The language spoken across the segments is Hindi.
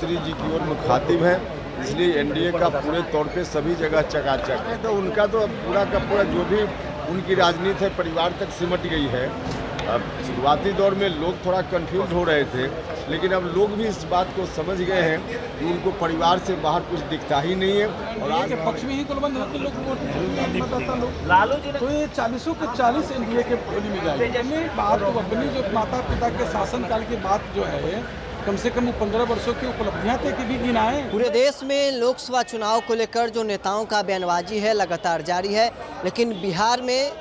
प्रधानमंत्री जी की ओर मुखातिब हैं, इसलिए एनडीए का पूरे तौर पे सभी जगह चकाचक है। तो उनका तो पूरा का पूरा जो भी उनकी राजनीति है परिवार तक सिमट गई है। अब शुरुआती दौर में लोग थोड़ा कंफ्यूज हो रहे थे, लेकिन अब लोग भी इस बात को समझ गए हैं कि उनको परिवार से बाहर कुछ दिखता ही नहीं है। और आज पक्ष में ही कुलबंद होते लोग लालू जी तो ये 40 के 40 एनडीए के बोली में जाएगी। बात तो अपनी जो माता पिता के शासनकाल की बात जो है, कम से कम 15 वर्षों की उपलब्धियां थे कि भी गिनाएं। पूरे देश में लोकसभा चुनाव को लेकर जो नेताओं का बयानबाजी है लगातार जारी है, लेकिन बिहार में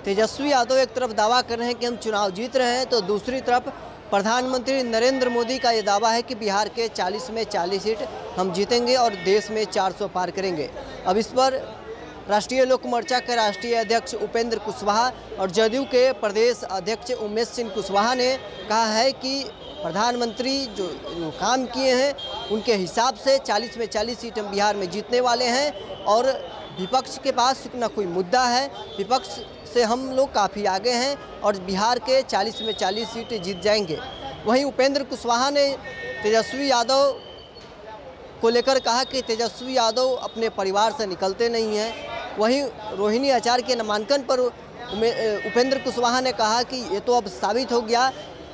तेजस्वी यादव एक तरफ दावा कर रहे हैं कि हम चुनाव जीत रहे हैं, तो दूसरी तरफ प्रधानमंत्री नरेंद्र मोदी का ये दावा है कि बिहार के 40 में 40 सीट हम जीतेंगे और देश में 400 पार करेंगे। अब इस पर राष्ट्रीय लोक मोर्चा के राष्ट्रीय अध्यक्ष उपेंद्र कुशवाहा और जदयू के प्रदेश अध्यक्ष उमेश सिंह कुशवाहा ने कहा है कि प्रधानमंत्री जो काम किए हैं उनके हिसाब से 40 में 40 सीट हम बिहार में जीतने वाले हैं और विपक्ष के पास न कोई मुद्दा है, विपक्ष से हम लोग काफ़ी आगे हैं और बिहार के 40 में 40 सीट जीत जाएंगे। वहीं उपेंद्र कुशवाहा ने तेजस्वी यादव को लेकर कहा कि तेजस्वी यादव अपने परिवार से निकलते नहीं हैं। वहीं रोहिणी आचार्य के नामांकन पर उपेंद्र कुशवाहा ने कहा कि ये तो अब साबित हो गया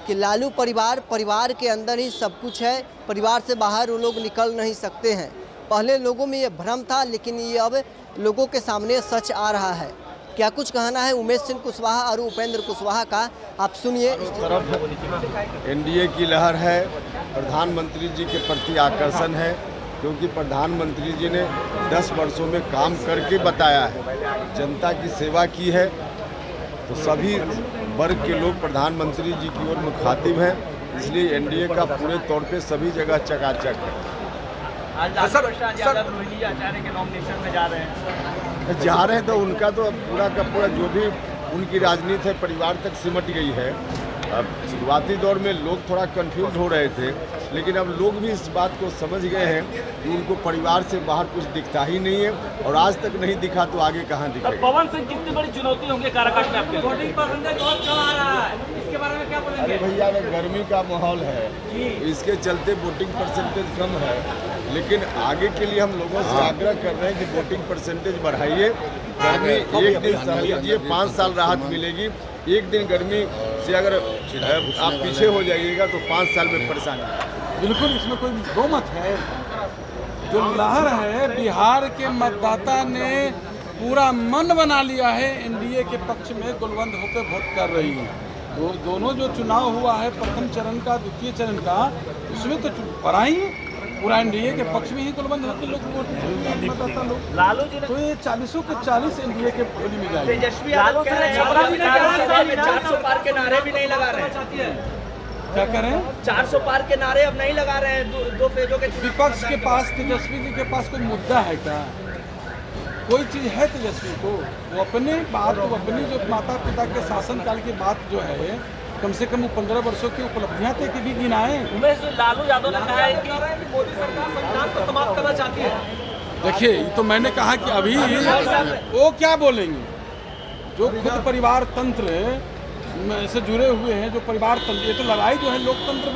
कि लालू परिवार के अंदर ही सब कुछ है, परिवार से बाहर वो लोग निकल नहीं सकते हैं। पहले लोगों में ये भ्रम था, लेकिन ये अब लोगों के सामने सच आ रहा है। क्या कुछ कहना है उमेश सिंह कुशवाहा और उपेंद्र कुशवाहा का, आप सुनिए। इस तरफ एनडीए की लहर है, प्रधानमंत्री जी के प्रति आकर्षण है, क्योंकि प्रधानमंत्री जी ने 10 वर्षों में काम करके बताया है, जनता की सेवा की है। तो सभी वर्ग के लोग प्रधानमंत्री जी की ओर मुखातिब हैं, इसलिए एनडीए का पूरे तौर पे सभी जगह चकाचक है। रोहिणी आचार्य के नॉमिनेशन में जा रहे हैं तो उनका तो पूरा का पूरा जो भी उनकी राजनीति है परिवार तक सिमट गई है। अब शुरुआती दौर में लोग थोड़ा कंफ्यूज हो रहे थे, लेकिन अब लोग भी इस बात को समझ गए हैं कि उनको परिवार से बाहर कुछ दिखता ही नहीं है और आज तक नहीं दिखा तो आगे कहाँ दिखेगा। पवन सिंह कितनी बड़ी चुनौती होंगे काराकाट में आपके? वोटिंग परसेंटेज बहुत कम आ रहा है, इसके बारे में क्या बोलेंगे? अरे भैया, गर्मी का माहौल है, इसके चलते वोटिंग परसेंटेज कम है, लेकिन आगे के लिए हम लोगों से आग्रह कर रहे हैं कि वोटिंग परसेंटेज बढ़ाइए। गर्मी एक दिन सह लीजिए, 5 साल राहत मिलेगी। एक दिन गर्मी से अगर आप पीछे हो जाइएगा तो 5 साल में परेशानी। बिल्कुल, इसमें कोई दो मत है। जो लहर है, बिहार के मतदाता ने पूरा मन बना लिया है, एनडीए के पक्ष में गुलबंद होकर वोट कर रही है। दोनों जो चुनाव हुआ है, प्रथम चरण का, द्वितीय चरण का, उसमें तो पराई पूरा एनडीए के पक्ष में ही गुलबंद होते लोग मतदाता लोग। लालू जी तो ये 40 के 40 एनडीए के बोली में जाएगी। तेजस्वी यादव कह रहे हैं 400 पार के नारे भी नहीं लगा रहे हैं। क्या करें? 400 पार के नारे अब नहीं लगा रहे हैं, दो फेजों के। विपक्ष के पास, तेजस्वी जी के पास कोई मुद्दा है क्या? कोई चीज़ है तेजस्वी को? वो अपने बात, वो अपनी जो माता पिता के शासनकाल की बात जो है, कम से कम 15 वर्षों की उपलब्धियां थे कि भी गिनाएं। उमेश, लालू यादव ने कहा है कि मोदी सरकार संविधान को समाप्त करना चाहती है। देखिए, ये तो मैंने कहा कि अभी वो क्या बोलेंगे, जो खुद परिवार तंत्र से जुड़े हुए हैं, जो परिवार तंत्र, ये तो लड़ाई जो है लोकतंत्र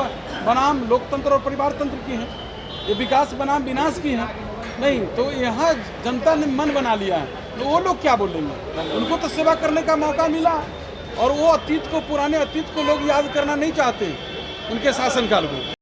बनाम लोकतंत्र और परिवार तंत्र की है, ये विकास बनाम विनाश की है। नहीं तो यहाँ जनता ने मन बना लिया है, तो वो लोग क्या बोलेंगे? उनको तो सेवा करने का मौका मिला और वो अतीत को, पुराने अतीत को लोग याद करना नहीं चाहते, उनके शासनकाल को।